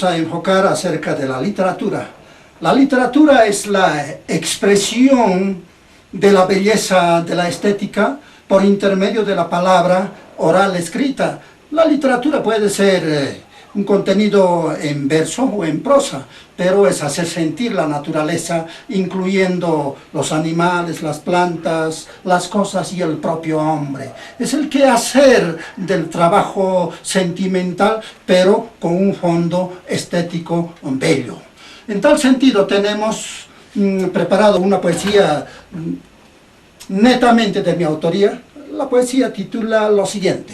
vamos a enfocar acerca de la literatura. La literatura es la expresión de la belleza, de la estética, por intermedio de la palabra oral escrita. La literatura puede ser un contenido en verso o en prosa, pero es hacer sentir la naturaleza, incluyendo los animales, las plantas, las cosas y el propio hombre. Es el quehacer del trabajo sentimental, pero con un fondo estético bello. En tal sentido tenemos preparado una poesía netamente de mi autoría. La poesía titula lo siguiente: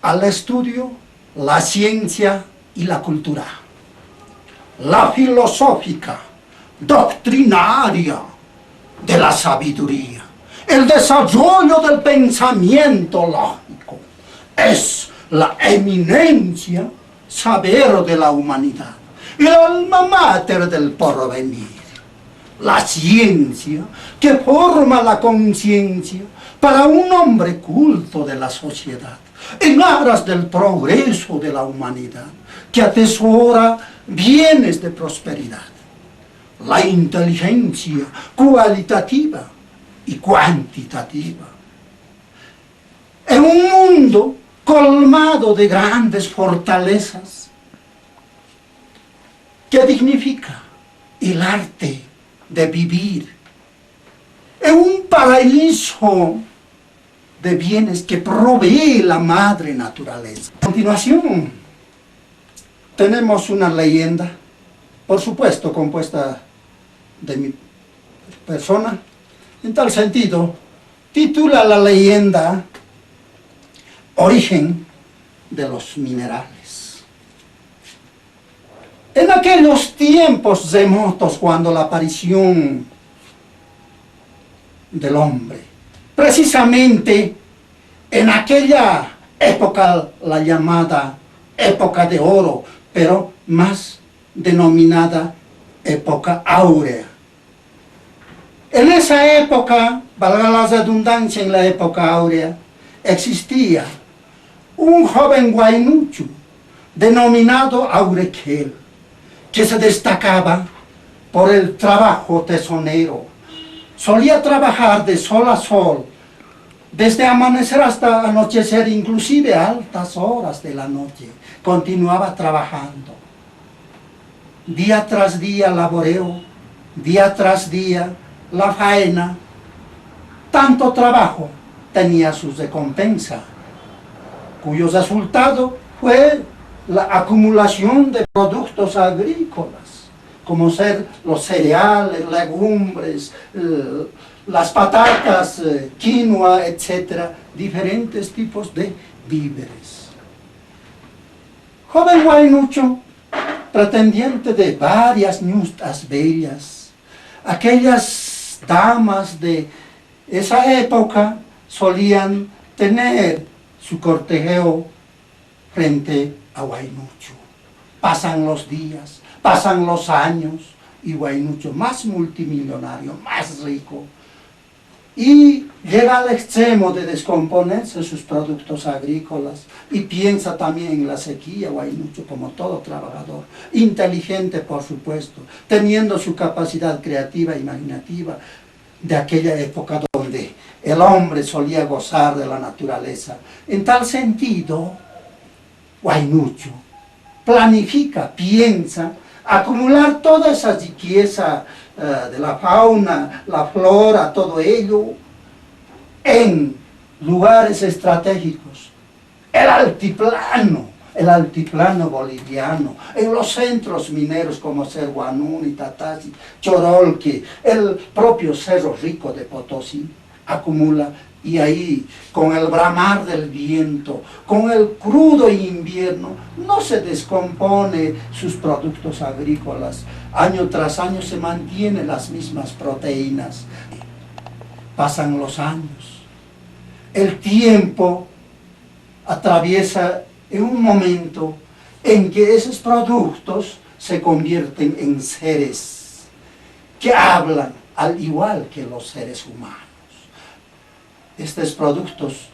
al estudio, la ciencia y la cultura, la filosófica, doctrinaria de la sabiduría, el desarrollo del pensamiento lógico, es la eminencia, saber de la humanidad, y el alma mater del porvenir. La ciencia que forma la conciencia para un hombre culto de la sociedad, en aras del progreso de la humanidad, que atesora bienes de prosperidad. La inteligencia cualitativa y cuantitativa. En un mundo colmado de grandes fortalezas, que dignifica el arte de vivir, en un paraíso de bienes que provee la madre naturaleza. A continuación, tenemos una leyenda, por supuesto compuesta de mi persona. En tal sentido, titula la leyenda Origen de los minerales. En aquellos tiempos remotos, cuando la aparición del hombre, precisamente en aquella época, la llamada época de oro, pero más denominada época áurea. En esa época, valga la redundancia, en la época áurea, existía un joven guainucho denominado Aurequel, que se destacaba por el trabajo tesonero. Solía trabajar de sol a sol, desde amanecer hasta anochecer, inclusive a altas horas de la noche. Continuaba trabajando. Día tras día laboreo, día tras día la faena. Tanto trabajo tenía su recompensa, cuyo resultado fue la acumulación de productos agrícolas, como ser los cereales, legumbres, las patatas, quinoa, etc., diferentes tipos de víveres. Joven guainucho, pretendiente de varias ñustas bellas, aquellas damas de esa época solían tener su cortejeo frente a Guainucho. Pasan los días, pasan los años, y Guainucho, más multimillonario, más rico, y llega al extremo de descomponerse sus productos agrícolas, y piensa también en la sequía. Guainucho, como todo trabajador, inteligente por supuesto, teniendo su capacidad creativa e imaginativa de aquella época donde el hombre solía gozar de la naturaleza. En tal sentido, Guainucho planifica, piensa acumular toda esa riqueza de la fauna, la flora, todo ello en lugares estratégicos. El altiplano boliviano, en los centros mineros como Cerro Guanuni, Tatasi, Chorolque, el propio Cerro Rico de Potosí, acumula. Y ahí, con el bramar del viento, con el crudo invierno, no se descompone sus productos agrícolas. Año tras año se mantienen las mismas proteínas. Pasan los años. El tiempo atraviesa en un momento en que esos productos se convierten en seres que hablan al igual que los seres humanos. Estos productos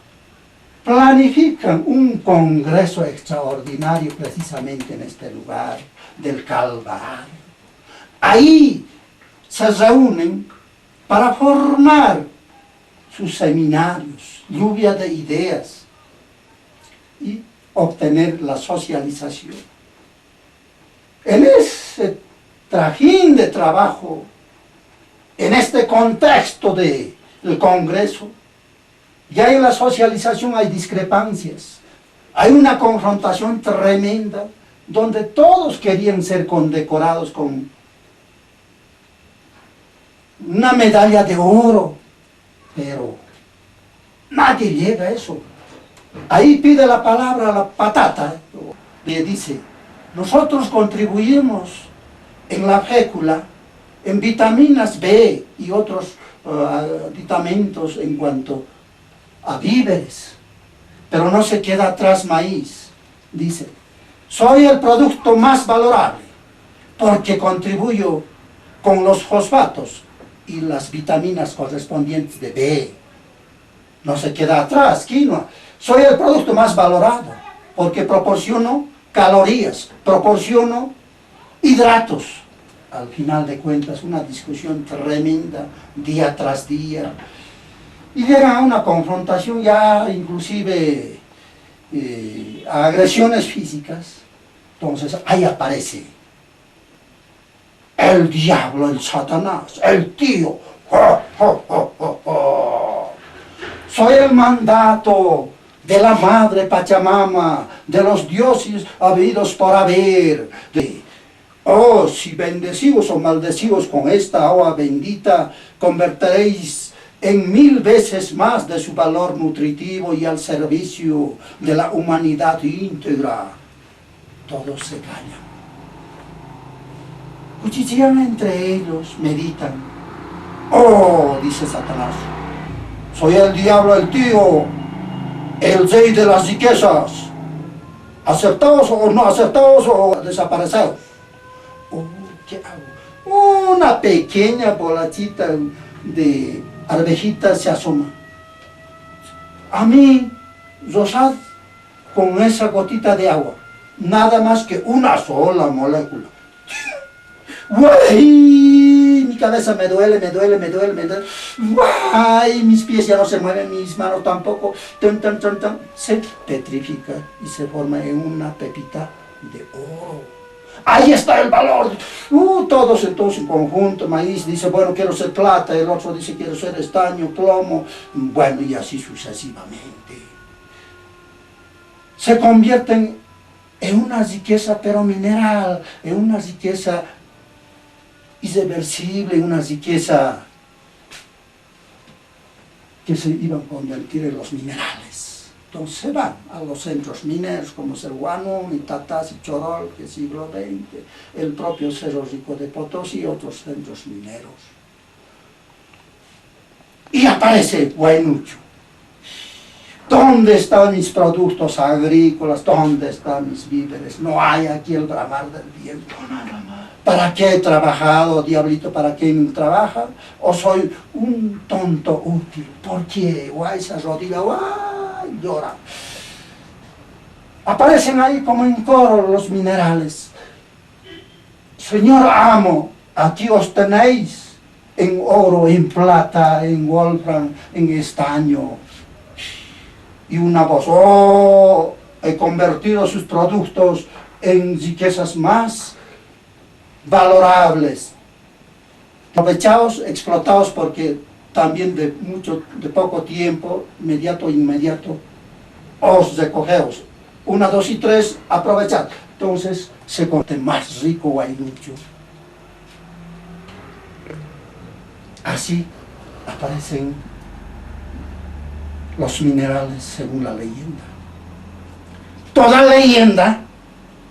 planifican un congreso extraordinario precisamente en este lugar del Calvario. Ahí se reúnen para formar sus seminarios, lluvia de ideas y obtener la socialización. En ese trajín de trabajo, en este contexto del Congreso, ya en la socialización hay discrepancias, hay una confrontación tremenda, donde todos querían ser condecorados con una medalla de oro, pero nadie llega a eso. Ahí pide la palabra la patata, le dice, nosotros contribuimos en la fécula, en vitaminas B y otros aditamentos en cuanto a víveres, pero no se queda atrás maíz. Dice, soy el producto más valorable porque contribuyo con los fosfatos y las vitaminas correspondientes de B. No se queda atrás, quinoa. Soy el producto más valorado porque proporciono calorías, proporciono hidratos. Al final de cuentas, una discusión tremenda, día tras día. Y llega a una confrontación ya inclusive a agresiones físicas. Entonces ahí aparece el diablo, el Satanás, el tío. ¡Oh, oh, oh, oh, oh! Soy el mandato de la madre Pachamama, de los dioses habidos por haber. Oh, si bendecidos o maldecidos con esta agua bendita, convertiréis en 1000 veces más de su valor nutritivo y al servicio de la humanidad íntegra. Todos se callan. Cuchichean entre ellos, meditan. Oh, dice Satanás, soy el diablo, el tío, el rey de las riquezas, aceptados o no aceptados o desaparecidos. Oh, ¿qué hago? Una pequeña bolachita de arvejita se asoma. A mí, rosad con esa gotita de agua, nada más que una sola molécula. ¡Guay! Mi cabeza me duele. ¡Guay! Mis pies ya no se mueven, mis manos tampoco. Se petrifica y se forma en una pepita de oro. Ahí está el valor. Todos entonces en conjunto, maíz dice, bueno, quiero ser plata, el otro dice, quiero ser estaño, plomo, bueno, y así sucesivamente. Se convierten en una riqueza, pero mineral, en una riqueza irreversible, en una riqueza que se iban a convertir en los minerales. Entonces se van a los centros mineros como Cerhuano, Tatas y Chorol, que es siglo XX, el propio Cerro Rico de Potosí y otros centros mineros. Y aparece Huaynucho. ¿Dónde están mis productos agrícolas? ¿Dónde están mis víveres? No hay aquí el bramar del viento. ¿Para qué he trabajado, diablito? ¿Para qué me trabaja? ¿O soy un tonto útil? ¿Por qué? Guay, se arrodilla, guay, llora. Aparecen ahí como en coro los minerales. Señor amo, aquí os tenéis en oro, en plata, en wolfram, en estaño. Y una voz, oh, he convertido sus productos en riquezas más valorables, aprovechados, explotados, porque también de poco tiempo, inmediato, os recogeos. 1, 2 y 3, aprovechad. Entonces se convierte más rico Huaynucho. Así aparecen los minerales según la leyenda. Toda leyenda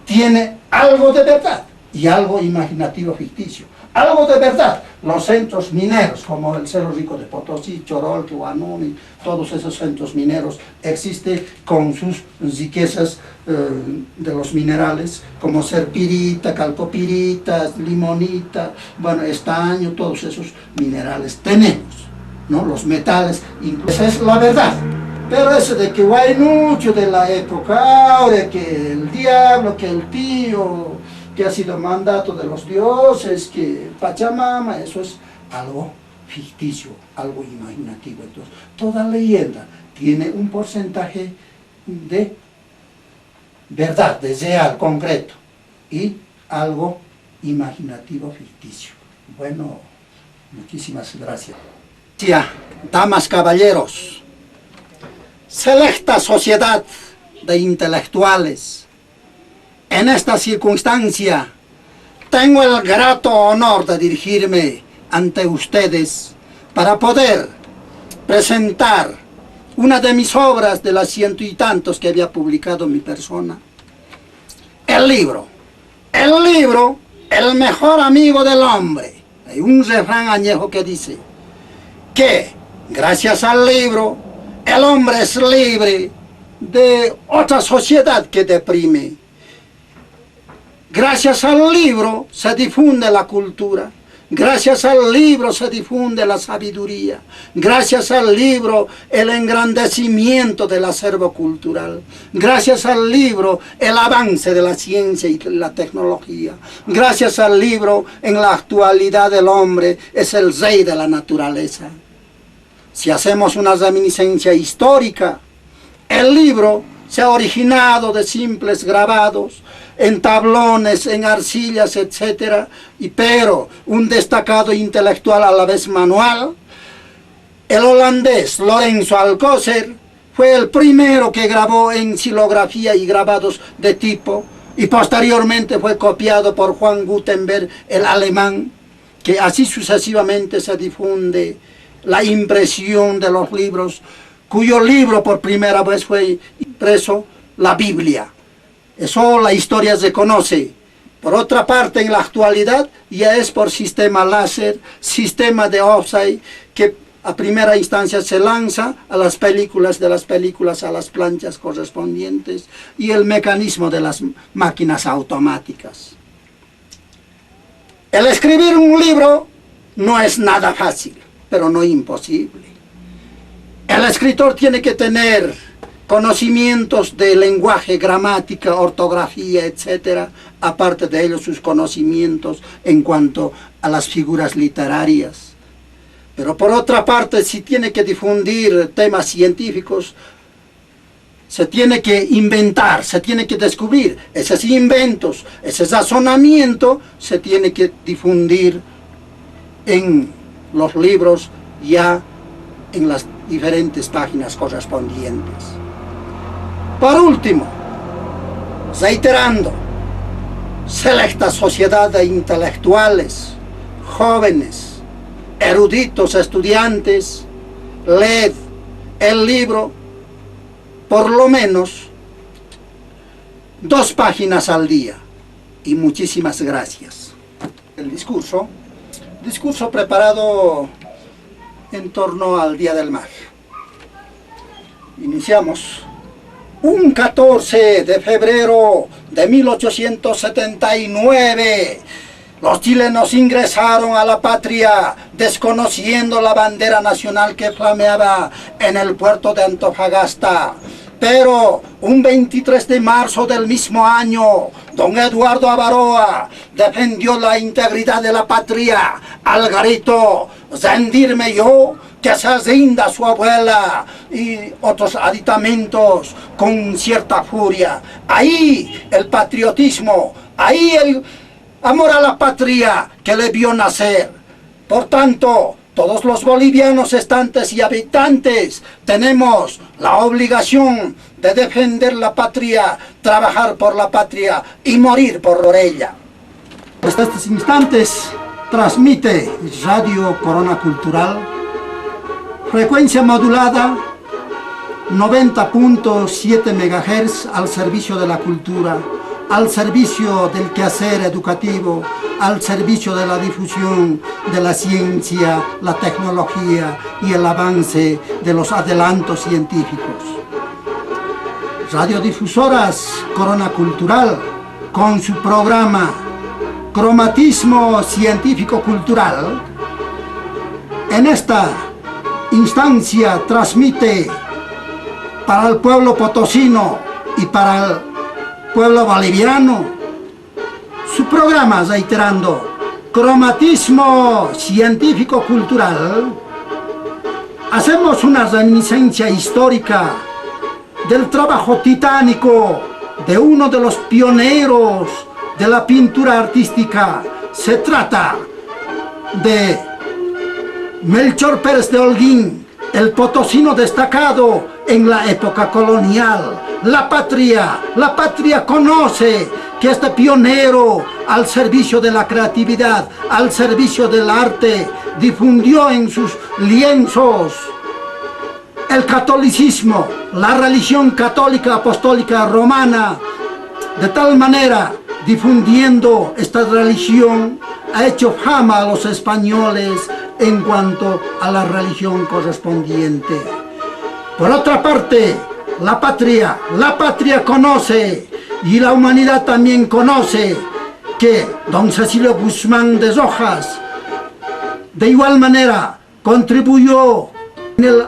tiene algo de verdad y algo imaginativo ficticio. Algo de verdad, los centros mineros como el Cerro Rico de Potosí, Chorol, Huanuni, todos esos centros mineros existen con sus riquezas de los minerales, como serpirita, calcopirita, limonita, bueno, estaño, todos esos minerales tenemos, ¿no? Los metales, incluso esa es la verdad. Pero eso de que Huaynucho de la época ahora, que el diablo, que el tío, que ha sido mandato de los dioses, que Pachamama, eso es algo ficticio, algo imaginativo. Entonces, toda leyenda tiene un porcentaje de verdad, de real, concreto, y algo imaginativo, ficticio. Bueno, muchísimas gracias. Ya, damas, caballeros, selecta sociedad de intelectuales, en esta circunstancia tengo el grato honor de dirigirme ante ustedes para poder presentar una de mis obras de las 100 y tantos que había publicado mi persona. El libro, el mejor amigo del hombre. Hay un refrán añejo que dice que gracias al libro el hombre es libre de otra sociedad que deprime. Gracias al libro se difunde la cultura. Gracias al libro se difunde la sabiduría. Gracias al libro el engrandecimiento del acervo cultural. Gracias al libro el avance de la ciencia y la tecnología. Gracias al libro en la actualidad el hombre es el rey de la naturaleza. Si hacemos una reminiscencia histórica, el libro se ha originado de simples grabados en tablones, en arcillas, etc. Pero un destacado intelectual a la vez manual, el holandés Lorenzo Alcocer, fue el primero que grabó en xilografía y grabados de tipo, y posteriormente fue copiado por Juan Gutenberg, el alemán, que así sucesivamente se difunde la impresión de los libros, cuyo libro por primera vez fue impreso, la Biblia. Eso la historia se conoce. Por otra parte, en la actualidad ya es por sistema láser, sistema de offset, que a primera instancia se lanza a las películas, de las películas a las planchas correspondientes, y el mecanismo de las máquinas automáticas. El escribir un libro no es nada fácil, pero no imposible. El escritor tiene que tener conocimientos de lenguaje, gramática, ortografía, etc. Aparte de ello, sus conocimientos en cuanto a las figuras literarias. Pero por otra parte, si tiene que difundir temas científicos, se tiene que inventar, se tiene que descubrir esos inventos, ese razonamiento, se tiene que difundir en los libros, ya en las diferentes páginas correspondientes. Por último, reiterando, selecta sociedad de intelectuales, jóvenes, eruditos, estudiantes, leed el libro por lo menos 2 páginas al día. Y muchísimas gracias. El discurso preparado en torno al Día del Mar. Iniciamos. Un 14 de febrero de 1879, los chilenos ingresaron a la patria desconociendo la bandera nacional que flameaba en el puerto de Antofagasta. Pero un 23 de marzo del mismo año, don Eduardo Avaroa defendió la integridad de la patria al grito: rendirme yo, que se rinda su abuela, y otros aditamentos con cierta furia. Ahí el patriotismo, ahí el amor a la patria que le vio nacer. Por tanto, todos los bolivianos estantes y habitantes tenemos la obligación de defender la patria, trabajar por la patria y morir por ella. Hasta estos instantes transmite Radio Corona Cultural, frecuencia modulada 90.7 MHz al servicio de la cultura, al servicio del quehacer educativo, al servicio de la difusión de la ciencia, la tecnología y el avance de los adelantos científicos. Radiodifusoras Corona Cultural, con su programa Cromatismo Científico Cultural, en esta instancia transmite para el pueblo potosino y para el pueblo boliviano. Su programa, reiterando, cromatismo científico-cultural, hacemos una reminiscencia histórica del trabajo titánico de uno de los pioneros de la pintura artística. Se trata de Melchor Pérez de Holguín, el potosino destacado en la época colonial. La patria conoce que este pionero al servicio de la creatividad, al servicio del arte, difundió en sus lienzos el catolicismo, la religión católica apostólica romana. De tal manera, difundiendo esta religión, ha hecho fama a los españoles en cuanto a la religión correspondiente. Por otra parte, la patria conoce, y la humanidad también conoce, que don Cecilio Guzmán de Rojas de igual manera contribuyó en el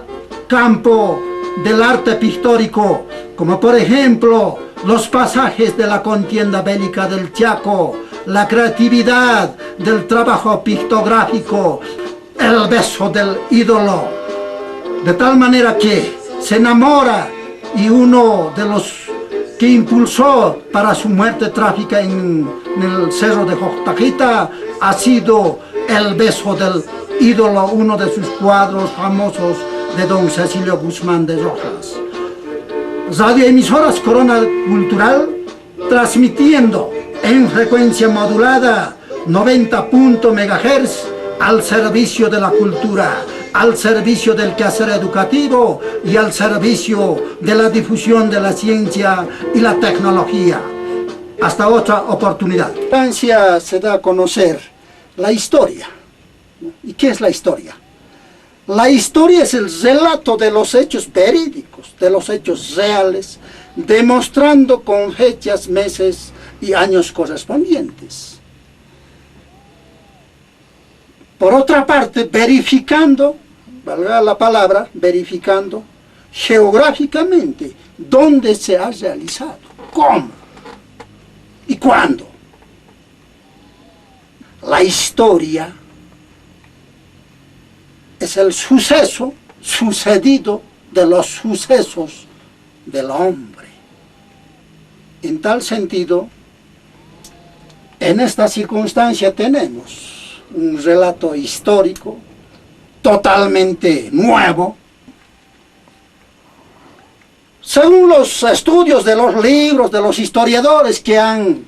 campo del arte pictórico, como por ejemplo los pasajes de la contienda bélica del Chaco, la creatividad del trabajo pictográfico, el beso del ídolo, de tal manera que se enamora, y uno de los que impulsó para su muerte trágica en el cerro de Joctajita ha sido el beso del ídolo, uno de sus cuadros famosos de don Cecilio Guzmán de Rojas. Radioemisoras Corona Cultural, transmitiendo en frecuencia modulada 90 MHz al servicio de la cultura, al servicio del quehacer educativo y al servicio de la difusión de la ciencia y la tecnología. Hasta otra oportunidad. En Francia se da a conocer la historia. ¿Y qué es la historia? La historia es el relato de los hechos verídicos, de los hechos reales, demostrando con fechas, meses y años correspondientes. Por otra parte, verificando, valga la palabra, verificando geográficamente dónde se ha realizado, cómo y cuándo. La historia es el suceso sucedido de los sucesos del hombre. En tal sentido, en esta circunstancia tenemos un relato histórico totalmente nuevo. Según los estudios de los libros, de los historiadores que han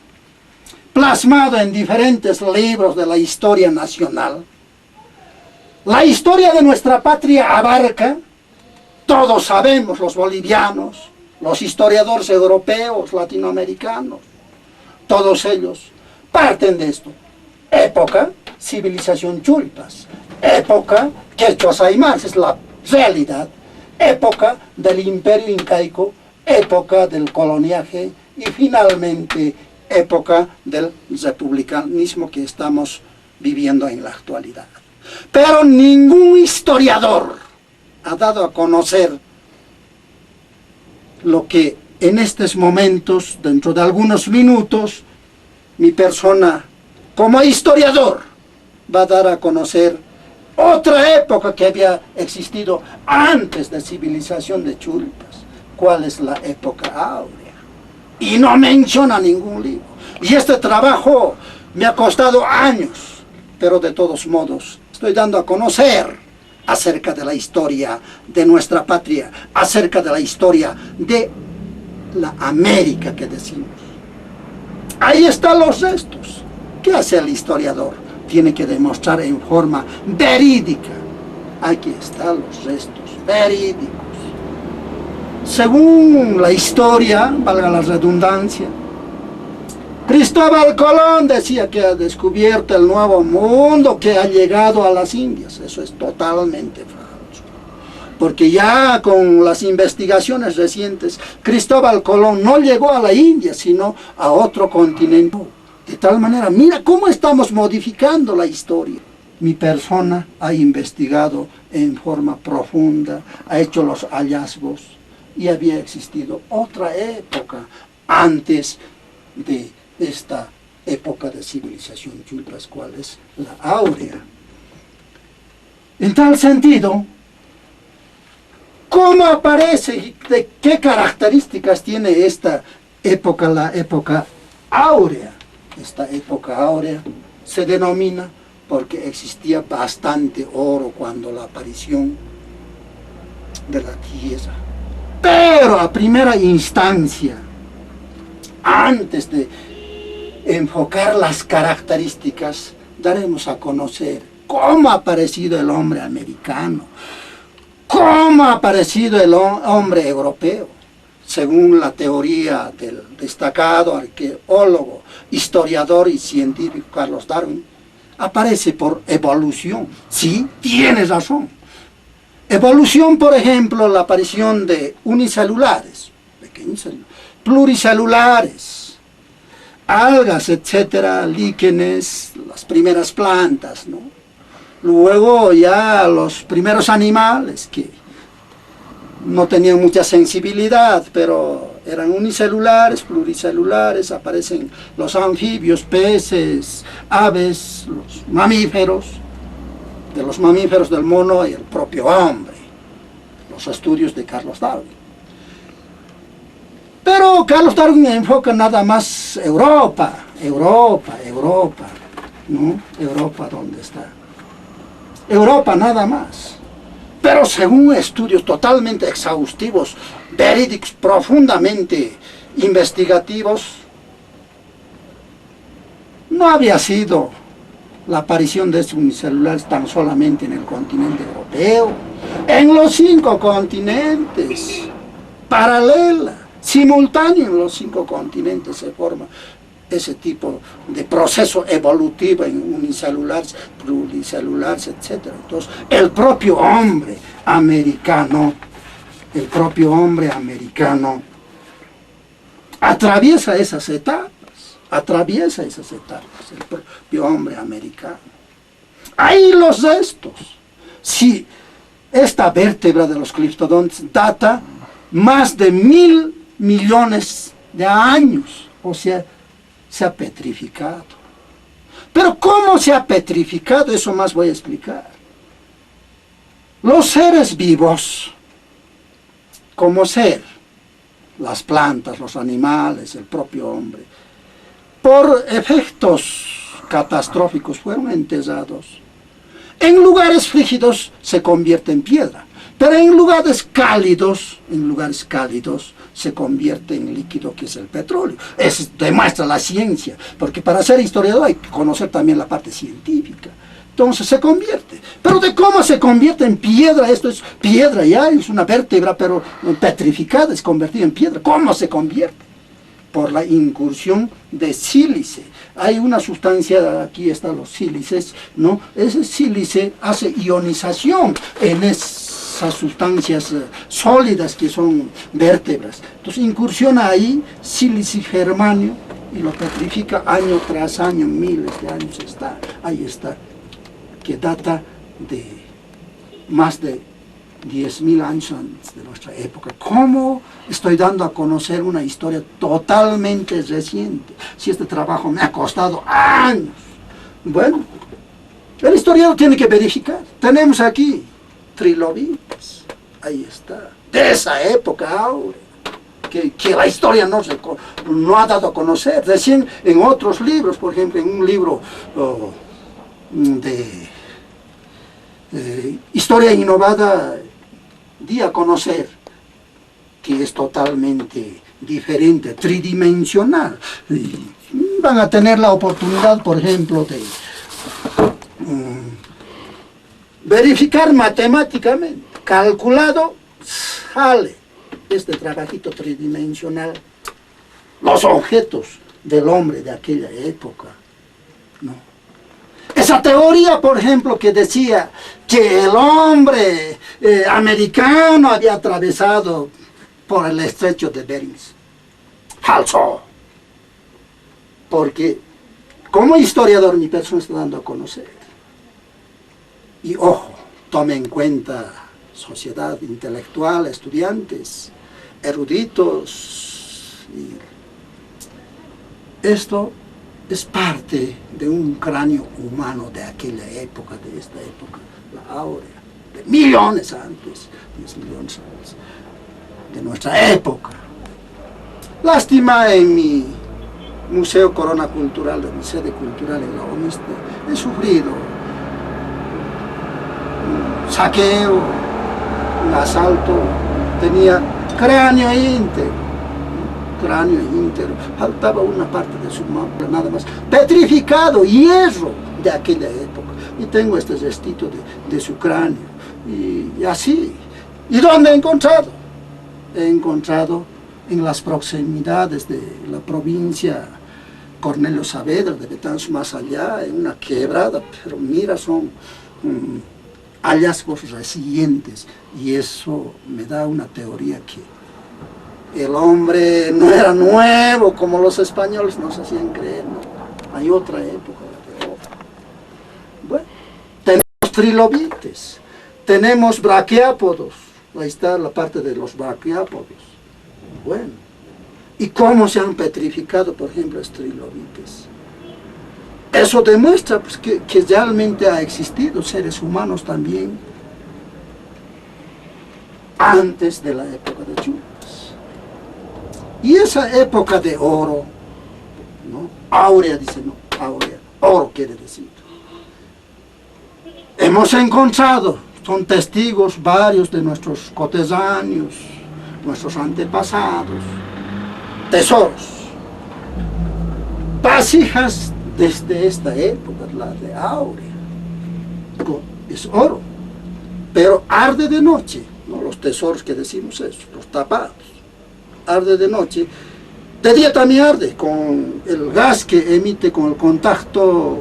plasmado en diferentes libros de la historia nacional, la historia de nuestra patria abarca, todos sabemos, los bolivianos, los historiadores europeos, latinoamericanos, todos ellos parten de esto. Época, civilización chulpas, época, quechuas aymaras, es la realidad, época del imperio incaico, época del coloniaje y finalmente época del republicanismo que estamos viviendo en la actualidad. Pero ningún historiador ha dado a conocer lo que en estos momentos, dentro de algunos minutos, mi persona como historiador va a dar a conocer otra época que había existido antes de civilización de chulpas. ¿Cuál es la época áurea? Y no menciona ningún libro. Y este trabajo me ha costado años, pero de todos modos estoy dando a conocer acerca de la historia de nuestra patria, acerca de la historia de la América que decimos. Ahí están los restos. ¿Qué hace el historiador? Tiene que demostrar en forma verídica. Aquí están los restos verídicos. Según la historia, valga la redundancia, Cristóbal Colón decía que ha descubierto el nuevo mundo, que ha llegado a las Indias. Eso es totalmente falso. Porque ya con las investigaciones recientes, Cristóbal Colón no llegó a la India, sino a otro continente. De tal manera, mira cómo estamos modificando la historia. Mi persona ha investigado en forma profunda, ha hecho los hallazgos, y había existido otra época antes de esta época de civilización chulpas, cual es la áurea. En tal sentido, ¿cómo aparece y de qué características tiene esta época, la época áurea? Esta época áurea se denomina porque existía bastante oro cuando la aparición de la tierra. Pero a primera instancia, antes de enfocar las características, daremos a conocer cómo ha aparecido el hombre americano, cómo ha aparecido el hombre europeo, según la teoría del destacado arqueólogo, historiador y científico Carlos Darwin. Aparece por evolución. Sí, tienes razón. Evolución, por ejemplo, la aparición de unicelulares, pequeños celulares, pluricelulares, algas, etcétera, líquenes, las primeras plantas, ¿no? Luego ya los primeros animales que no tenían mucha sensibilidad, pero eran unicelulares, pluricelulares, aparecen los anfibios, peces, aves, los mamíferos, de los mamíferos del mono y el propio hombre, los estudios de Carlos Darwin. Pero Carlos Darwin enfoca nada más Europa, ¿no? Europa, ¿dónde está? Europa nada más. Pero según estudios totalmente exhaustivos, verídicos, profundamente investigativos, no había sido la aparición de estos unicelulares tan solamente en el continente europeo, en los 5 continentes, paralela, simultáneo en los 5 continentes se forma ese tipo de proceso evolutivo en unicelulares, pluricelulares, etc. Entonces, el propio hombre americano atraviesa esas etapas, el propio hombre americano. Hay los restos. Si esta vértebra de los cliptodontes data más de 1.000 millones de años, o sea, se ha petrificado. Pero ¿cómo se ha petrificado? Eso más voy a explicar. Los seres vivos, como ser, las plantas, los animales, el propio hombre, por efectos catastróficos fueron enterrados. En lugares frígidos se convierte en piedra, pero en lugares cálidos se convierte en líquido, que es el petróleo. Eso demuestra la ciencia, porque para ser historiador hay que conocer también la parte científica. Entonces se convierte. Pero de cómo se convierte en piedra, esto es piedra ya, es una vértebra, pero petrificada, es convertida en piedra. ¿Cómo se convierte? Por la incursión de sílice. Hay una sustancia, aquí están los sílices, ¿no? Ese sílice hace ionización en esas sustancias sólidas que son vértebras. Entonces incursiona ahí sílice germanio y lo petrifica año tras año, miles de años ahí está, que data de más de 10.000 años antes de nuestra época. ¿Cómo estoy dando a conocer una historia totalmente reciente? Si este trabajo me ha costado años. Bueno, el historiador tiene que verificar. Tenemos aquí trilobites, ahí está, de esa época áurea, que la historia no ha dado a conocer. Recién en otros libros, por ejemplo, en un libro de historia innovada, di a conocer que es totalmente diferente, tridimensional. Y van a tener la oportunidad, por ejemplo, de verificar matemáticamente, calculado, sale este trabajito tridimensional, los objetos del hombre de aquella época, ¿no? Esa teoría, por ejemplo, que decía que el hombre americano había atravesado por el estrecho de Bering, falso. Porque como historiador mi persona está dando a conocer. Y ojo, tome en cuenta sociedad intelectual, estudiantes, eruditos. Y esto es parte de un cráneo humano de aquella época, de esta época, la áurea, de millones antes, 10 millones antes, de nuestra época. Lástima, en mi Museo Corona Cultural, de mi sede cultural en la OMS, he sufrido un saqueo, un asalto, tenía cráneo íntegro, faltaba una parte de su mano, nada más, petrificado, hierro de aquella época, y tengo este restito de su cráneo, y así. ¿Y dónde he encontrado? He encontrado en las proximidades de la provincia Cornelio Saavedra, de Betanzos más allá, en una quebrada, pero mira, son hallazgos recientes, y eso me da una teoría que el hombre no era nuevo como los españoles nos hacían creer, ¿no? Hay otra época, la de oro. Bueno, tenemos trilobites, tenemos braquiápodos, ahí está la parte de los braquiápodos. Bueno, ¿y cómo se han petrificado, por ejemplo, los trilobites? Eso demuestra pues, que realmente ha existido seres humanos también antes de la época de Chumpas. Y esa época de oro, ¿no? Áurea, dice, no, áurea, oro quiere decir. Hemos encontrado, son testigos varios de nuestros coetáneos, nuestros antepasados, tesoros, vasijas desde esta época, la de áurea, es oro, pero arde de noche, ¿no? Los tesoros que decimos eso, los tapados, arde de noche, de día también arde, con el gas que emite con el contacto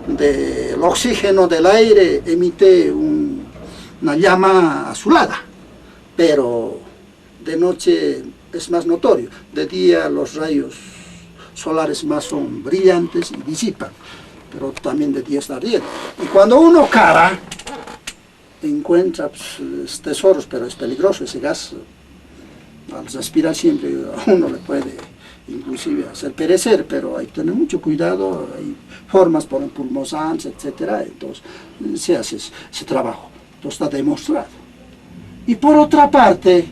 del oxígeno del aire, emite una llama azulada, pero de noche es más notorio, de día los rayos solares más son brillantes y disipan, pero también de día está ardiendo. Y cuando uno cava, encuentra pues, tesoros, pero es peligroso ese gas. Al respirar siempre a uno le puede inclusive hacer perecer, pero hay que tener mucho cuidado, hay formas por pulmosans, etcétera, entonces se hace ese trabajo, entonces está demostrado. Y por otra parte,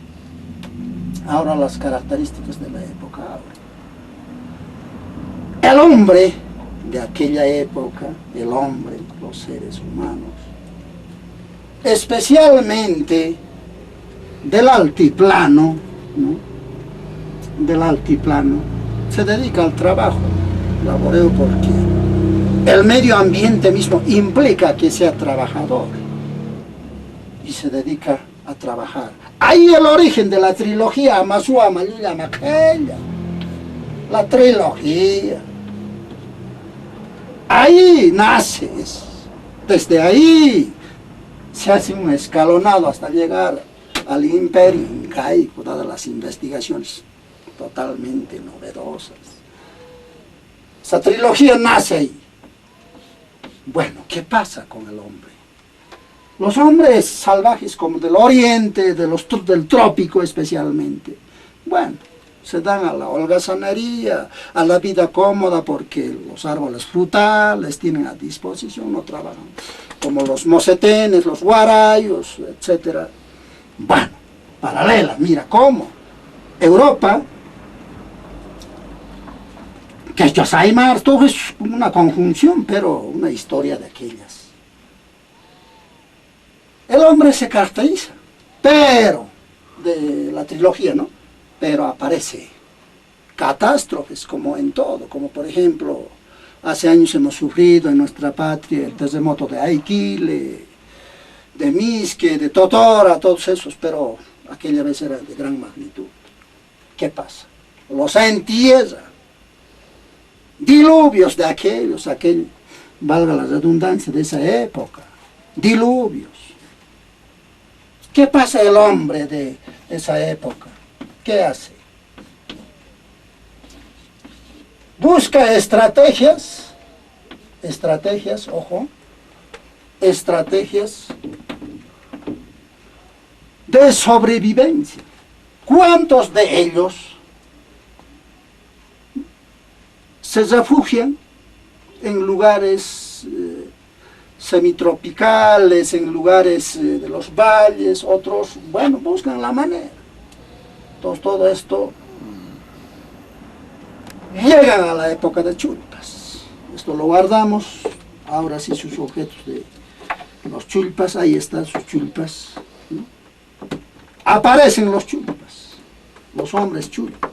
ahora las características de la época áurea. El hombre de aquella época, el hombre, los seres humanos, especialmente del altiplano, ¿no? Del altiplano, se dedica al trabajo laboreo porque el medio ambiente mismo implica que sea trabajador y se dedica a trabajar. Ahí el origen de la trilogía Amasua, Mayuya, Maquella, la trilogía. Ahí nace, desde ahí se hace un escalonado hasta llegar al imperio incaico, dadas las investigaciones totalmente novedosas. Esa trilogía nace ahí. Bueno, ¿qué pasa con el hombre? Los hombres salvajes como del oriente, del trópico especialmente, bueno, se dan a la holgazanería, a la vida cómoda porque los árboles frutales tienen a disposición, no trabajan como los mocetenes, los guarayos, etc. Bueno, paralela, mira cómo Europa, que Aymar, todo es una conjunción, pero una historia de aquellas. El hombre se caracteriza, pero, de la trilogía, ¿no? Pero aparece catástrofes como en todo, como por ejemplo, hace años hemos sufrido en nuestra patria el terremoto de Aikile, de Misque, de Totora, todos esos, pero aquella vez era de gran magnitud. ¿Qué pasa? Los entierra. Diluvios de aquellos, valga la redundancia, de esa época. Diluvios. ¿Qué pasa el hombre de esa época? ¿Qué hace? Busca estrategias, ojo, estrategias de sobrevivencia. ¿Cuántos de ellos se refugian en lugares semitropicales, en lugares de los valles? Otros, bueno, buscan la manera. Entonces todo esto llegan a la época de chulpas. Esto lo guardamos. Ahora sí, sus objetos de los chulpas, ahí están sus chulpas, ¿no? Aparecen los chulpas, los hombres chulpas,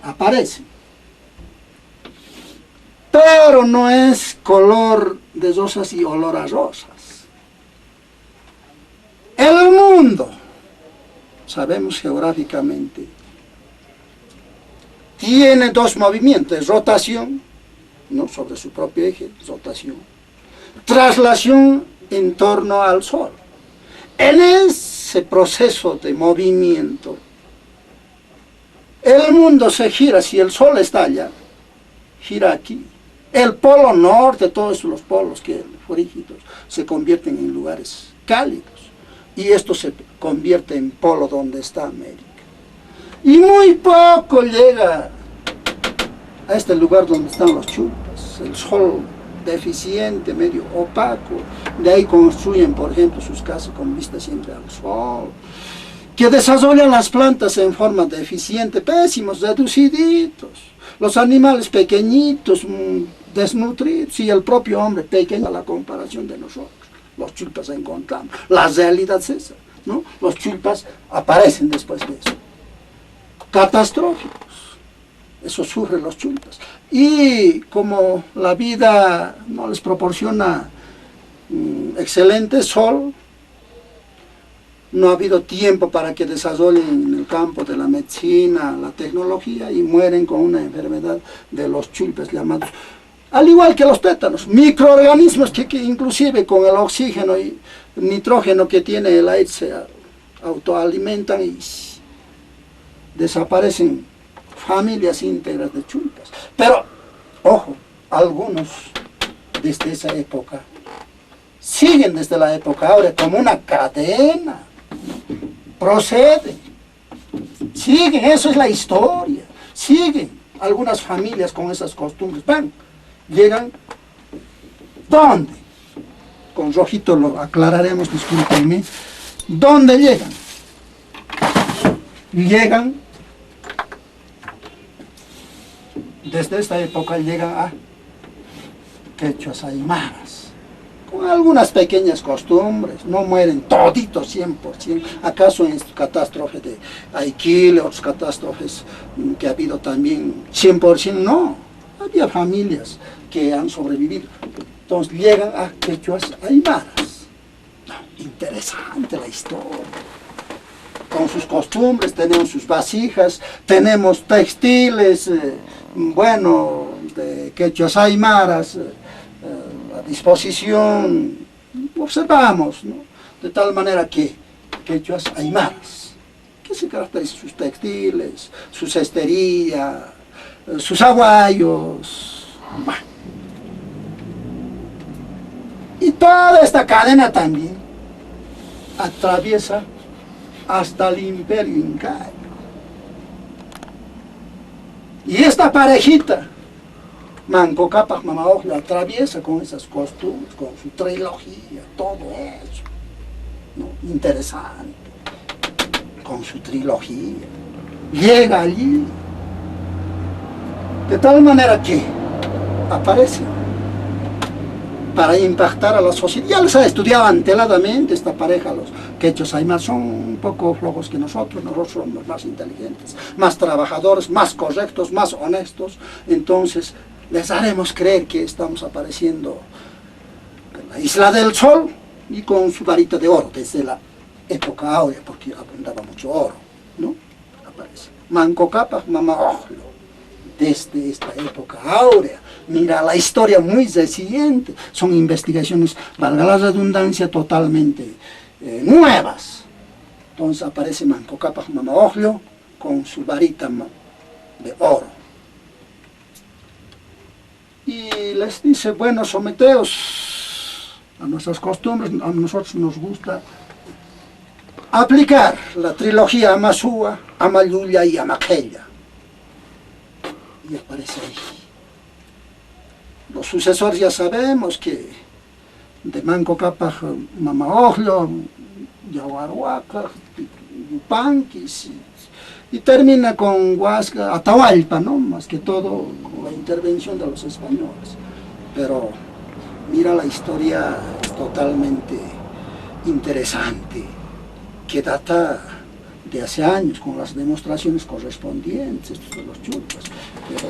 aparecen. Pero no es color de rosas y olor a rosas. El mundo, sabemos geográficamente, tiene dos movimientos: rotación, ¿no?, sobre su propio eje, rotación; traslación en torno al Sol. En ese proceso de movimiento, el mundo se gira. Si el Sol está allá, gira aquí. El polo norte, todos los polos que frígidos, se convierten en lugares cálidos. Y esto se convierte en polo donde está América. Y muy poco llega a este lugar donde están los chulpas. El Sol deficiente, medio opaco. De ahí construyen, por ejemplo, sus casas con vista siempre al Sol. Que desarrollan las plantas en forma deficiente, pésimos, reduciditos. Los animales pequeñitos, desnutridos, y el propio hombre pequeño a la comparación de nosotros. Los chulpas encontramos. La realidad es esa, ¿no? Los chulpas aparecen después de eso. Catastróficos. Eso sufren los chulpas. Y como la vida no les proporciona excelente sol, no ha habido tiempo para que desarrollen en el campo de la medicina, la tecnología, y mueren con una enfermedad de los chulpas llamados, al igual que los tétanos, microorganismos que inclusive con el oxígeno y nitrógeno que tiene el aire se autoalimentan y desaparecen familias íntegras de chulpas. Pero, ojo, algunos desde esa época siguen desde la época áurea como una cadena, proceden, siguen, eso es la historia, siguen algunas familias con esas costumbres, van, llegan, ¿dónde? Con rojito lo aclararemos, discúlpenme. ¿Dónde llegan? Llegan, desde esta época llegan a quechuas aymaras, con algunas pequeñas costumbres, no mueren toditos 100%, acaso en esta catástrofe de Aikile, otras catástrofes que ha habido también 100%, no, había familias que han sobrevivido. Entonces llegan a quechuas aymaras. No, interesante la historia. Con sus costumbres, tenemos sus vasijas, tenemos textiles, bueno, de quechuas aymaras, a disposición, observamos, ¿no? De tal manera que quechuas aymaras, que se caracterizan sus textiles, su cestería, sus aguayos, bueno. Y toda esta cadena también atraviesa hasta el imperio incaico. Y esta parejita, Manco Cápac Mamaojlo, atraviesa con esas costumbres, con su trilogía, todo eso, ¿no? Interesante, con su trilogía, llega allí, de tal manera que aparece para impactar a la sociedad. Ya les ha estudiado anteladamente esta pareja, los quechos aymaras son un poco flojos que nosotros somos más inteligentes, más trabajadores, más correctos, más honestos. Entonces les haremos creer que estamos apareciendo en la Isla del Sol y con su varita de oro desde la época áurea, porque abundaba mucho oro, ¿no? Aparece Manco Cápac Mamaojlo desde esta época áurea. Mira, la historia muy reciente, son investigaciones, valga la redundancia, totalmente nuevas. Entonces aparece Manco Cápac Mamaojlo con su varita de oro. Y les dice, bueno, someteos a nuestras costumbres, a nosotros nos gusta aplicar la trilogía Amasua, Amayulla y Amaquella. Y aparece ahí. Los sucesores ya sabemos que de Manco Cápac, Mamaojlo, Yaguaruaca, Yupanquis, y termina con Huasca, Atahualpa, ¿no? Más que todo con la intervención de los españoles. Pero mira, la historia es totalmente interesante, que data de hace años, con las demostraciones correspondientes de los chulpas. Pero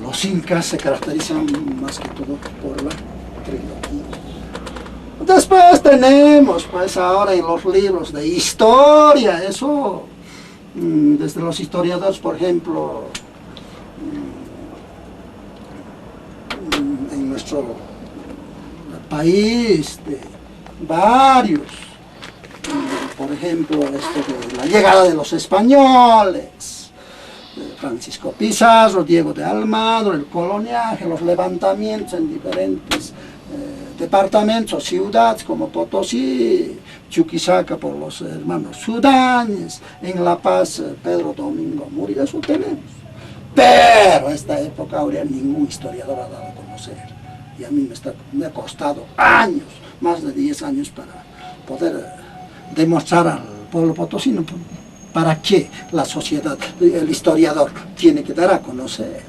los incas se caracterizan más que todo por la trilogía. Después tenemos, pues ahora en los libros de historia, eso, desde los historiadores, por ejemplo, en nuestro país, de varios, por ejemplo, esto de la llegada de los españoles, Francisco Pizarro, Diego de Almagro, el coloniaje, los levantamientos en diferentes departamentos, ciudades como Potosí, Chuquisaca por los hermanos Sudáñez, en La Paz, Pedro Domingo Murillo, eso tenemos. Pero esta época ahora ningún historiador ha dado a conocer. Y a mí me ha costado años, más de 10 años, para poder demostrar al pueblo potosino para qué la sociedad, el historiador, tiene que dar a conocer.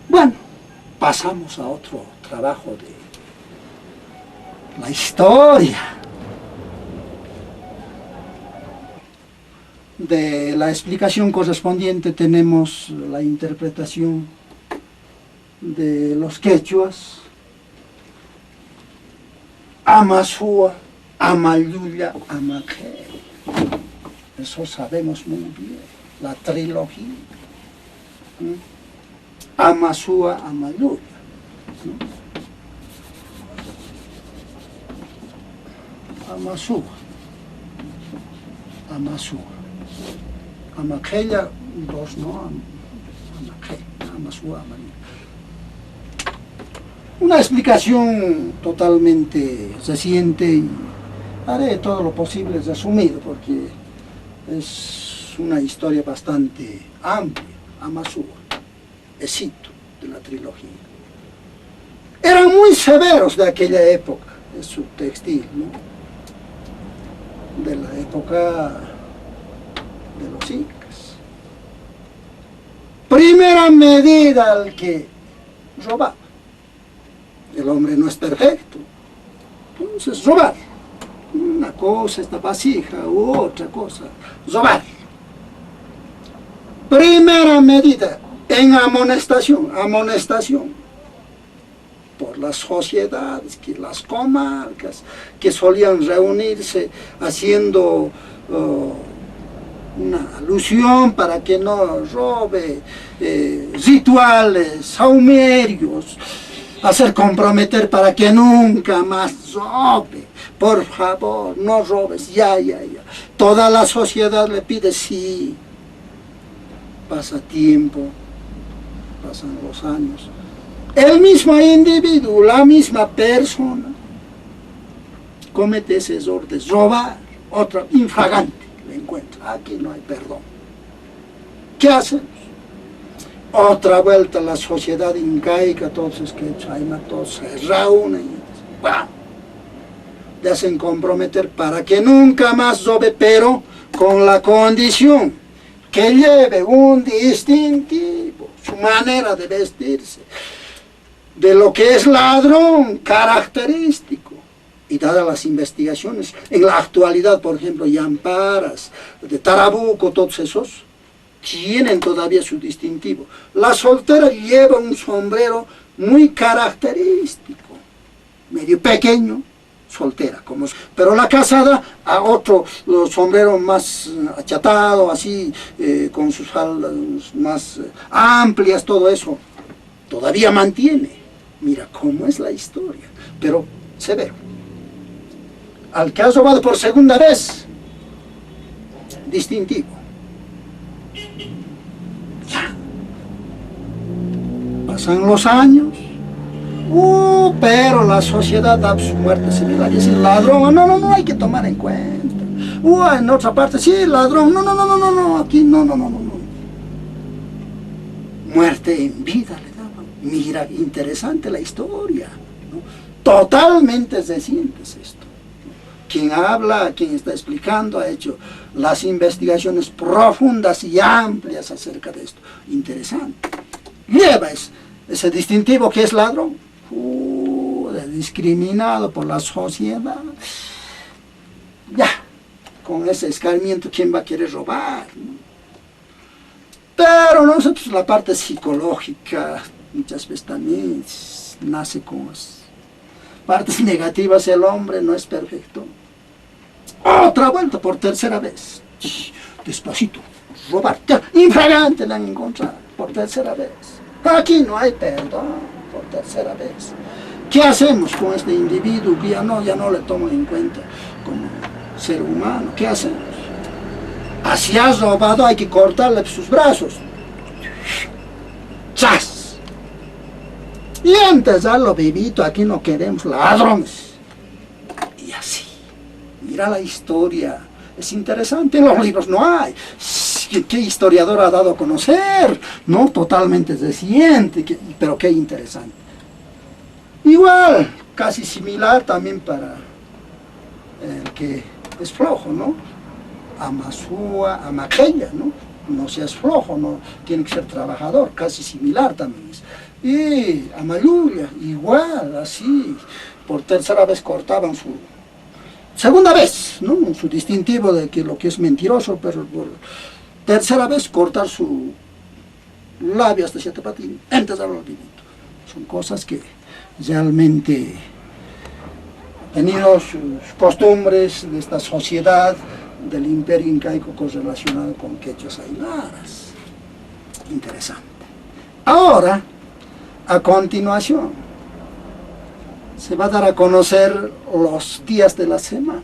Bueno, pasamos a otro trabajo de la historia. De la explicación correspondiente tenemos la interpretación de los quechuas, Amasua, Amayulla, Amaquel. Eso sabemos muy bien, la trilogía. Amasua, Amayulla. Amasua, Amasua. Amaquella, dos, ¿no? Amasua, Amayulla. Una explicación totalmente reciente y haré todo lo posible resumido porque es una historia bastante amplia. Amasua, Esito de la trilogía. Eran muy severos de aquella época, es su textil, ¿no? De la época de los incas. Primera medida al que robaba. El hombre no es perfecto, entonces robar. Una cosa, esta vasija u otra cosa, robar. Primera medida en amonestación, por las sociedades, que las comarcas, que solían reunirse haciendo una alusión para que no robe, rituales, saumerios, hacer comprometer para que nunca más robe. Por favor, no robes, ya. Toda la sociedad le pide sí. Pasa tiempo, pasan los años. El mismo individuo, la misma persona, comete ese error de robar, otra infragante, le encuentra. Aquí no hay perdón. ¿Qué hacemos? Otra vuelta a la sociedad incaica, todos los que todos se reúnen, ¡bam! Le hacen comprometer para que nunca más robe, pero con la condición que lleve un distintivo, su manera de vestirse, de lo que es ladrón, característico. Y dadas las investigaciones, en la actualidad, por ejemplo, Yamparas, de Tarabuco, todos esos, tienen todavía su distintivo. La soltera lleva un sombrero muy característico, medio pequeño, soltera, pero la casada a otro sombrero más achatado, así, con sus faldas más amplias, todo eso, todavía mantiene. Mira cómo es la historia, pero severo. Al que ha robado por segunda vez, distintivo. Ya. Pasan los años, Pero la sociedad da su muerte similar. Y es el ladrón, no hay que tomar en cuenta. En otra parte, sí, ladrón, no, aquí no. Muerte en vida le daban. Mira, interesante la historia, ¿no? Totalmente reciente es esto. Quien habla, quien está explicando, ha hecho las investigaciones profundas y amplias acerca de esto. Interesante. Lleva ese distintivo que es ladrón. Discriminado por la sociedad. Ya, con ese escarmiento, ¿quién va a querer robar, ¿no? Pero nosotros la parte psicológica muchas veces también nace con las partes negativas. El hombre no es perfecto. Otra vuelta por tercera vez. Despacito, robar. Infragante le han encontrado por tercera vez. Aquí no hay perdón por tercera vez. ¿Qué hacemos con este individuo que ya no le toman en cuenta como ser humano? ¿Qué hacemos? Así has robado, hay que cortarle sus brazos. ¡Chas! Y antes a lo vivito, aquí no queremos ladrones. Y así. Mira la historia. Es interesante, en los libros no hay. ¿Qué historiador ha dado a conocer? No totalmente reciente, pero qué interesante. Igual, casi similar también para el que es flojo, ¿no? Amasúa, amaqueña, ¿no? No seas flojo, no tiene que ser trabajador, casi similar también es. Y Amayuya, igual, así, por tercera vez cortaban su... Segunda vez, ¿no? Su distintivo de que lo que es mentiroso, pero por tercera vez cortar su labio hasta cierto patín, antes de olvidito. Son cosas que realmente han tenido sus costumbres de esta sociedad del imperio incaico correlacionado con quechuas aymaras. Interesante. Ahora, a continuación, se va a dar a conocer los días de la semana.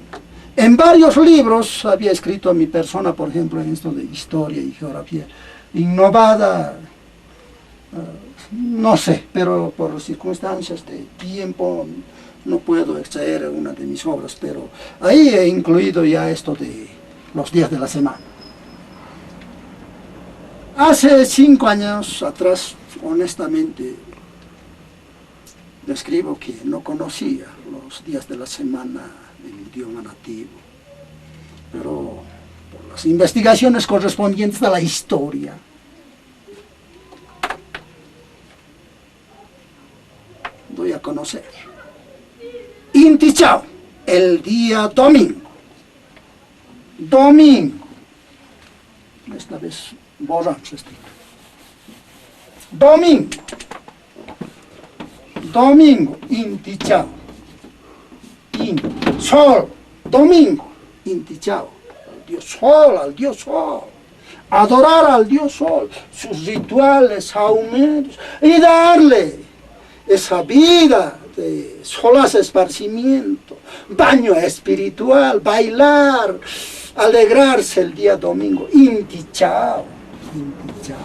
En varios libros había escrito a mi persona, por ejemplo, en esto de historia y geografía innovada, no sé, pero por circunstancias de tiempo no puedo extraer una de mis obras, pero ahí he incluido ya esto de los días de la semana. Hace 5 años atrás, honestamente, describo que no conocía los días de la semana en idioma nativo, pero por las investigaciones correspondientes a la historia, doy a conocer. Inti Chao, el día domingo. Domingo. Esta vez borramos este. Domingo. Domingo, Inti Chao. Sol, domingo, Inti Chao. Al Dios Sol. Adorar al Dios Sol, sus rituales saumerios y darle esa vida de solaz esparcimiento, baño espiritual, bailar, alegrarse el día domingo. Inti Chao, Inti Chao,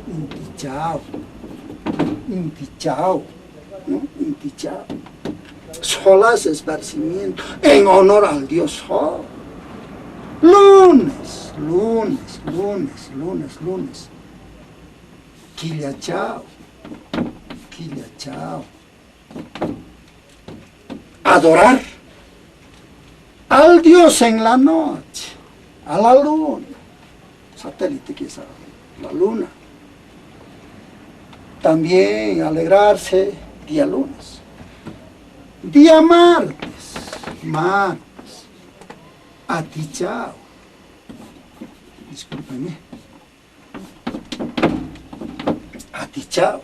Inti Chao, Inti Chao, ¿no? Inti Chao. Solaz esparcimiento en honor al Dios Sol. Lunes. Quilla Chao. Adorar al Dios en la noche, a la luna, satélite que es la luna. También alegrarse día lunes. Día martes, Ati Chao. Discúlpenme. Ati Chao.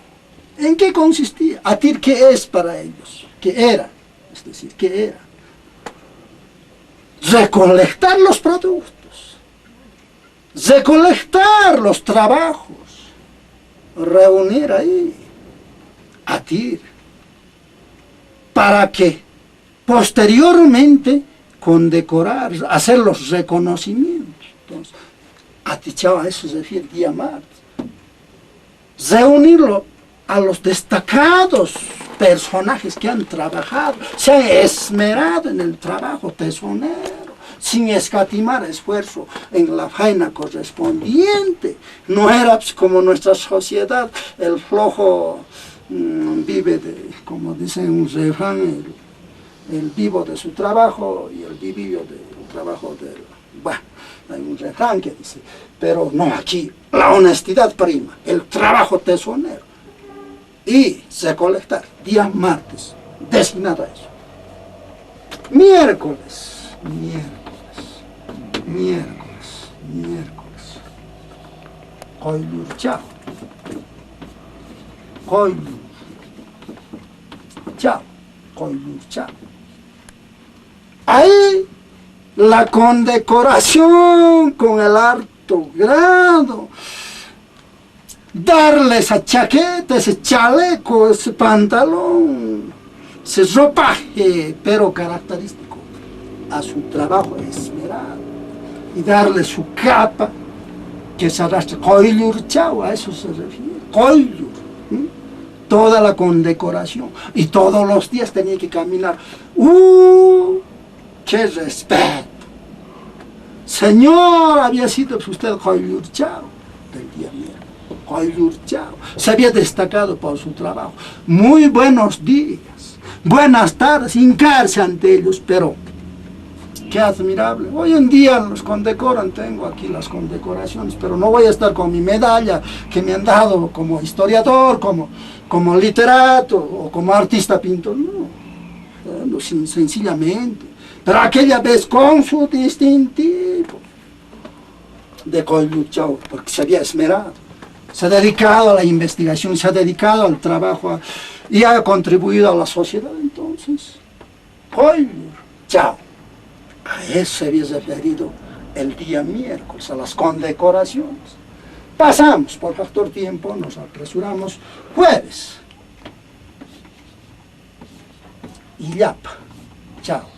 ¿En qué consistía? Atir, ¿qué es para ellos? ¿Qué era? Es decir, ¿qué era? Recolectar los productos, recolectar los trabajos, reunir ahí, Atir, para que posteriormente condecorar, hacer los reconocimientos. Entonces, Ati Chao, a eso se refiere día martes. Reunirlo a los destacados personajes que han trabajado, se han esmerado en el trabajo tesonero, sin escatimar esfuerzo en la faena correspondiente. No era pues, como nuestra sociedad, el flojo vive de, como dice un refrán, el vivo de su trabajo y el vivillo del trabajo del... Bueno, hay un refrán que dice, pero no aquí, la honestidad prima, el trabajo tesonero. Y recolectar, día martes, destinado a eso. Miércoles, Koilur chao. Ahí la condecoración con el alto grado, darle esa chaqueta, ese chaleco, ese pantalón, ese ropaje, pero característico a su trabajo esmerado, y darle su capa que se arrastra, koilur chao, a eso se refiere, koilur. Toda la condecoración, y todos los días tenía que caminar. ¡Qué respeto! Señor, había sido usted koilur chao del día miércoles, koilur chao. Se había destacado por su trabajo. Muy buenos días, buenas tardes, hincarse ante ellos, pero qué admirable. Hoy en día los condecoran, tengo aquí las condecoraciones, pero no voy a estar con mi medalla que me han dado como historiador, como literato o como artista pintor, no, sencillamente. Pero aquella vez con su distintivo de koilur chao, porque se había esmerado, se ha dedicado a la investigación, se ha dedicado al trabajo y ha contribuido a la sociedad. Entonces, koilur chao. A eso se había referido el día miércoles, a las condecoraciones. Pasamos, por factor tiempo, nos apresuramos. Jueves. Illapa, chao.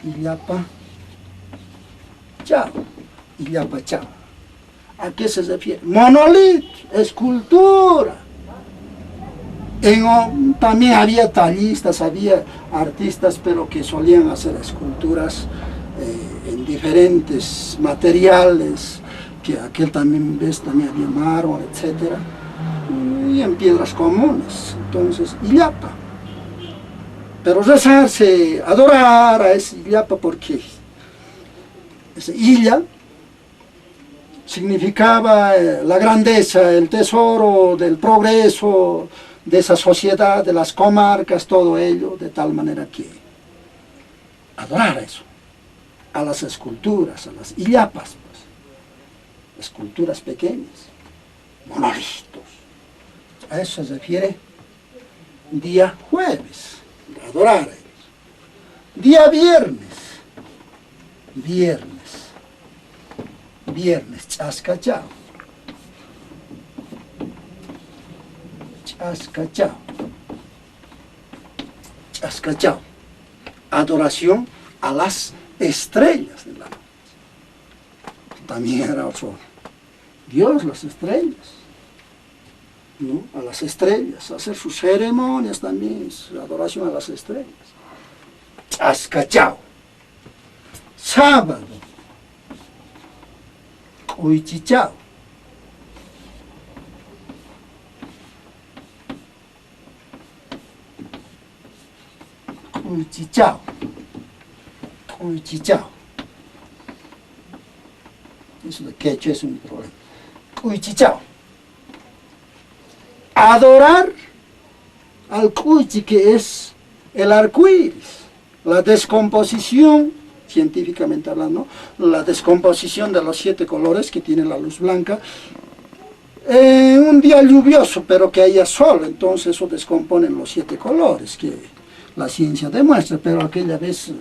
Illapa, chao. Illapa, chao. ¿A qué se refiere? Monolito, escultura. También había tallistas, había artistas, pero que solían hacer esculturas en diferentes materiales, que aquel también ves, también había mármol, etc. Y en piedras comunes. Entonces, illapa. Pero rezarse, adorar a ese illapa, porque ese illa significaba la grandeza, el tesoro del progreso, de esa sociedad, de las comarcas, todo ello, de tal manera que adorar a eso, a las esculturas, a las illapas, pues, esculturas pequeñas, monolitos. A eso se refiere día jueves, adorar a ellos. Día viernes, chascachao. Chascachao. Adoración a las estrellas de la noche. También era otro Dios, las estrellas, ¿no? A las estrellas, hacer sus ceremonias también, adoración a las estrellas. Chascachao. Sábado, cuichichao. Cuichichao. Eso de quechua es un problema. Cuichichao. Adorar al cuichi, que es el arcoíris, la descomposición, científicamente hablando, la descomposición de los 7 colores que tiene la luz blanca. Un día lluvioso, pero que haya sol, entonces eso descompone los 7 colores que la ciencia demuestra, pero aquella vez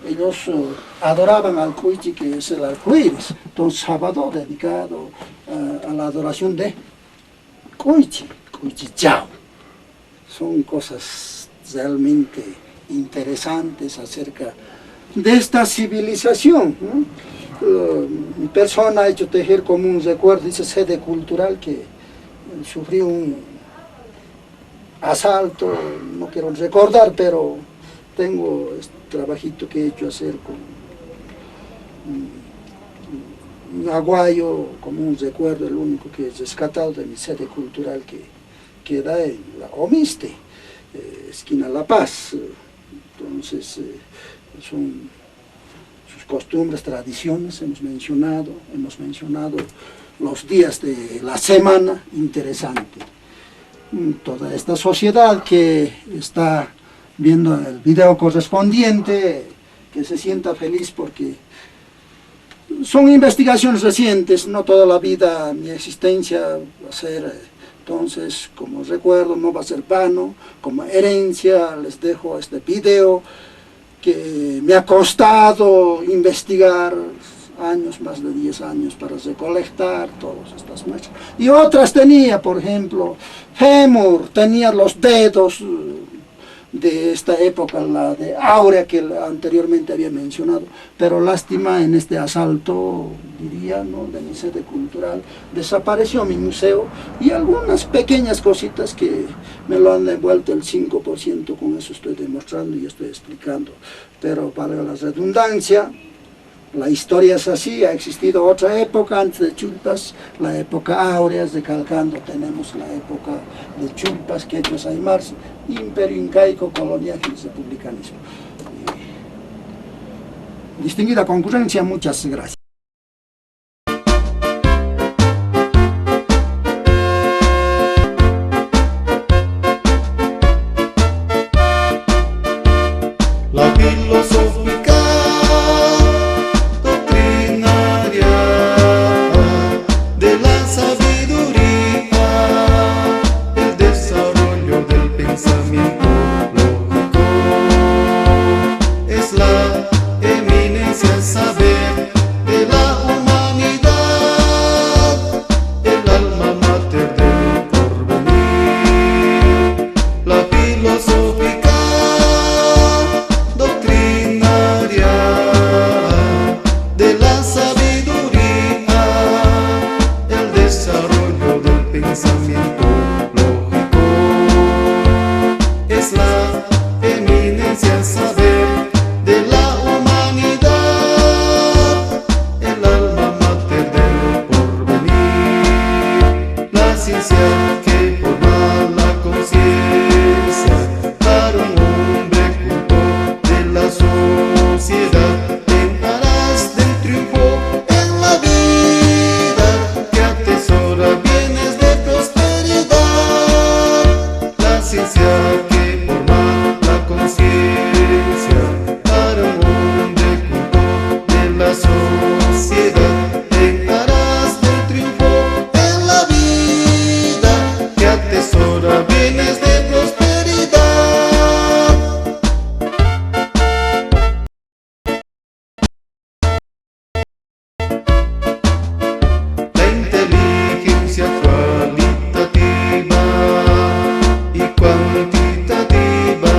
ellos adoraban al cuichi, que es el arcoíris. Entonces sábado dedicado a la adoración de cuichichao. Son cosas realmente interesantes acerca de esta civilización, ¿no? Mi persona ha hecho tejer como un recuerdo, dice sede cultural, que sufrió asalto, no quiero recordar, pero tengo este trabajito que he hecho hacer con un aguayo como un recuerdo, el único que he rescatado de mi sede cultural que queda en la Omiste, esquina La Paz. Entonces son sus costumbres, tradiciones, hemos mencionado los días de la semana, interesante. Toda esta sociedad que está viendo el video correspondiente, que se sienta feliz porque son investigaciones recientes, no toda la vida, mi existencia va a ser, entonces, como recuerdo, no va a ser vano, como herencia les dejo este video que me ha costado investigar años, más de 10 años para recolectar todas estas muestras. Y otras tenía, por ejemplo, fémur, tenía los dedos de esta época, la de Áurea que anteriormente había mencionado, pero lástima en este asalto, diría, ¿no?, de mi sede cultural, desapareció mi museo y algunas pequeñas cositas que me lo han devuelto el 5%, con eso estoy demostrando y estoy explicando, pero para la redundancia, la historia es así, ha existido otra época antes de Chulpas, la época áurea, recalcando, tenemos la época de Chulpas, Quechos Aymars, imperio incaico, colonialismo y republicanismo. Distinguida concurrencia, muchas gracias. La filosófica doctrinaria de la sabiduría, el desarrollo del pensamiento lógico, es la eminencia saber de la humanidad, el alma mater del porvenir. La filosófica doctrinaria de la sabiduría, el desarrollo del pensamiento lógico, es la eminencia saber de la humanidad, el alma mater del porvenir. La ciencia que forma la conciencia para un hombre culto de la sociedad, en aras del triunfo en la vida, que atesora bienes de prosperidad. La ciencia que forma la conciencia para un hombre culto de la sociedad, en aras del triunfo en la vida, que atesora bienes de prosperidad. La inteligencia cualitativa y cuantitativa,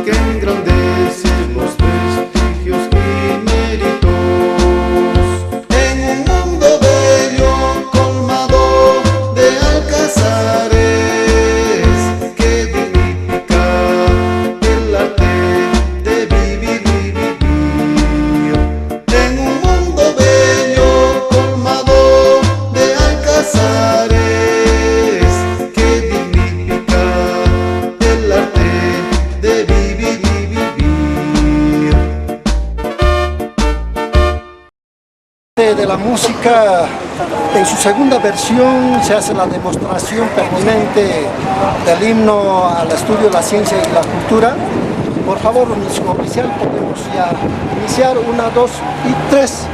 que engrandece los prestigios y méritos, en un mundo bello colmado de alcazares, que dignifica el arte de vivir y vivir. En un mundo bello colmado de alcazares, que dignifica el arte de vivir y vivir. De la música, en su segunda versión se hace la demostración pertinente del himno al estudio de la ciencia y la cultura. Por favor, músico oficial, podemos ya iniciar, 1, 2 y 3.